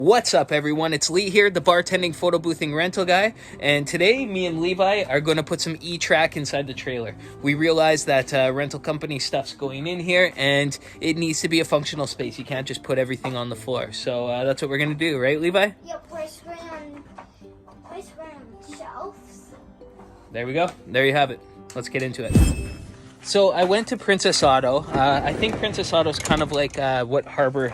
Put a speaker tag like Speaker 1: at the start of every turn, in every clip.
Speaker 1: What's up, everyone? It's Lee here, the bartending, photo boothing rental guy, and today me and Levi are going to put some E-Track inside the trailer. We realized that rental company stuff's going in here and it needs to be a functional space. You can't just put everything on the floor. So that's what we're going to do, right, Levi?
Speaker 2: Yep, we're screwing on shelves.
Speaker 1: There we go. There you have it. Let's get into it. So I went to Princess Auto. I think Princess Auto is kind of like what Harbor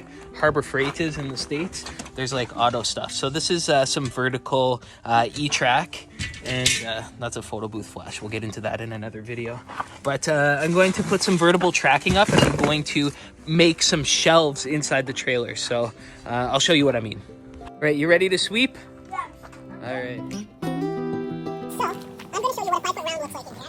Speaker 1: Freight is in the States. There's like auto stuff. So this is some vertical E-Track, and that's a photo booth flash. We'll get into that in another video. But I'm going to put some vertical tracking up, and I'm going to make some shelves inside the trailer. So I'll show you what I mean. All right, you ready to sweep?
Speaker 2: Yeah.
Speaker 1: All right.
Speaker 2: So I'm going to show you what a 5-foot round looks like in here.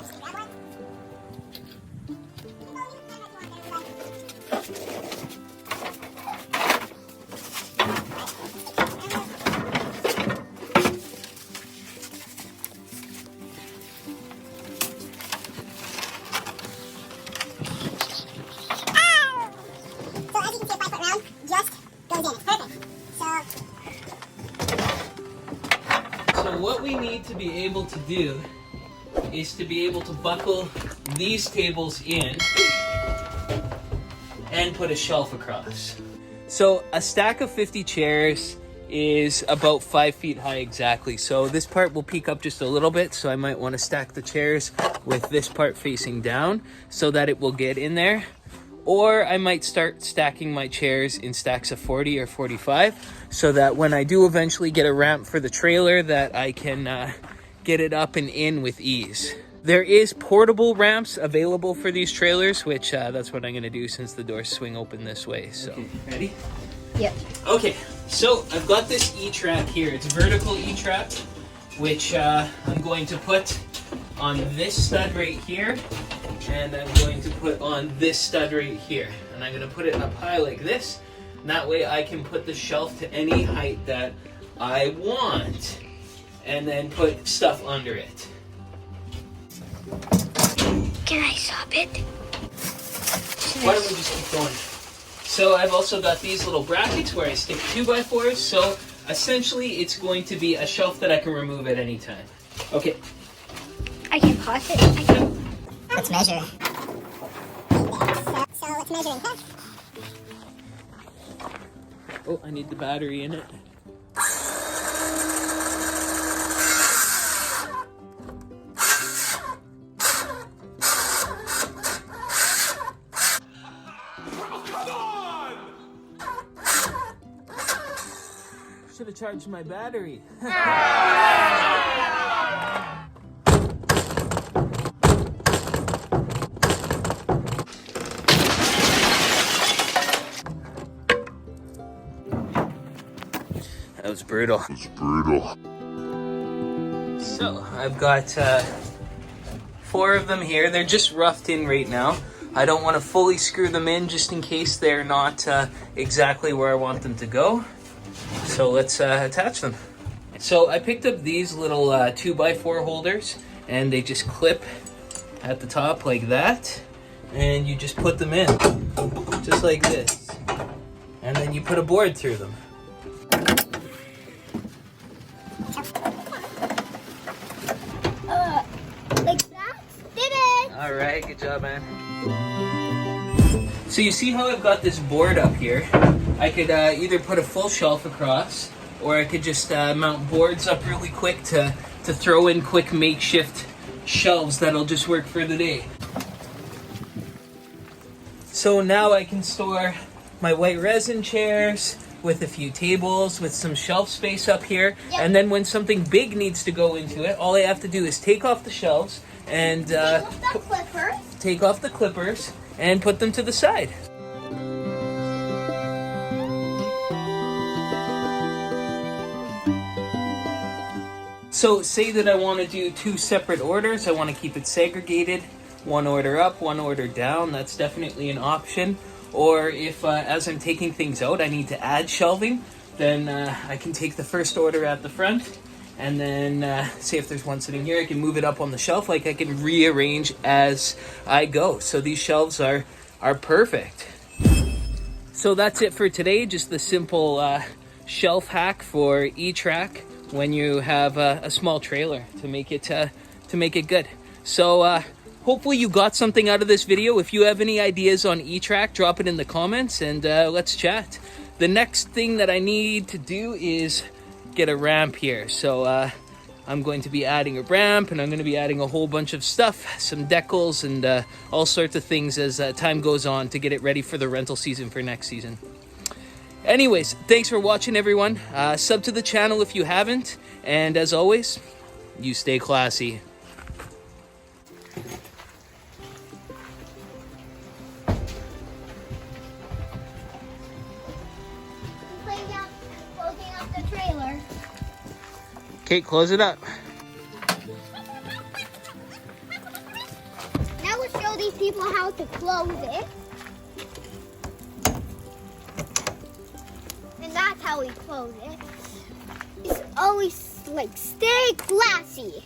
Speaker 2: Just grab one.
Speaker 1: So what we need to be able to do is to be able to buckle these tables in and put a shelf across. So a stack of 50 chairs is about 5 feet high exactly. So this part will peek up just a little bit. So I might want to stack the chairs with this part facing down so that it will get in there. Or I might start stacking my chairs in stacks of 40 or 45 so that when I do eventually get a ramp for the trailer that I can get it up and in with ease. There is portable ramps available for these trailers, which that's what I'm going to do since the doors swing open this way. So, okay, ready?
Speaker 2: Yep.
Speaker 1: Okay, so I've got this E-Track here. It's vertical E-Track, which I'm going to put on this stud right here. And I'm going to put on this stud right here. And I'm going to put it up high like this. And that way I can put the shelf to any height that I want. And then put stuff under it.
Speaker 2: Can I stop it?
Speaker 1: Why don't we just keep going? So I've also got these little brackets where I stick 2x4s. So essentially it's going to be a shelf that I can remove at any time. Okay.
Speaker 2: I can pause it. Let's measure. So let's measure in half.
Speaker 1: Oh, I need the battery in it. Should have charged my battery. That was brutal. So I've got 4 of them here. They're just roughed in right now. I don't want to fully screw them in just in case they're not exactly where I want them to go. So let's attach them. So I picked up these little 2x4 holders, and they just clip at the top like that. And you just put them in, just like this. And then you put a board through them.
Speaker 2: Like that? Did it!
Speaker 1: All right, good job, man. So you see how I've got this board up here? I could either put a full shelf across, or I could just mount boards up really quick to throw in quick makeshift shelves that'll just work for the day. So now I can store my white resin chairs with a few tables, with some shelf space up here. Yep. And then when something big needs to go into it, all I have to do is take off the shelves and take off the clippers and put them to the side. So say that I want to do 2 separate orders. I want to keep it segregated. 1 order up, 1 order down. That's definitely an option. Or if, as I'm taking things out, I need to add shelving, then I can take the first order at the front, and then say if there's one sitting here, I can move it up on the shelf. Like I can rearrange as I go. So these shelves are perfect. So that's it for today. Just the simple shelf hack for E-Track when you have a small trailer to make it good. So hopefully you got something out of this video. If you have any ideas on E-Track, drop it in the comments and let's chat. The next thing that I need to do is get a ramp here. So I'm going to be adding a ramp, and I'm going to be adding a whole bunch of stuff, some decals and all sorts of things as time goes on to get it ready for the rental season for next season. Anyways, thanks for watching, everyone. Sub to the channel if you haven't, and as always, you stay classy.
Speaker 2: Closing up the trailer.
Speaker 1: Kate, close it up.
Speaker 2: Now we'll show these people how to close it. And that's how we close it. It's always like, stay classy.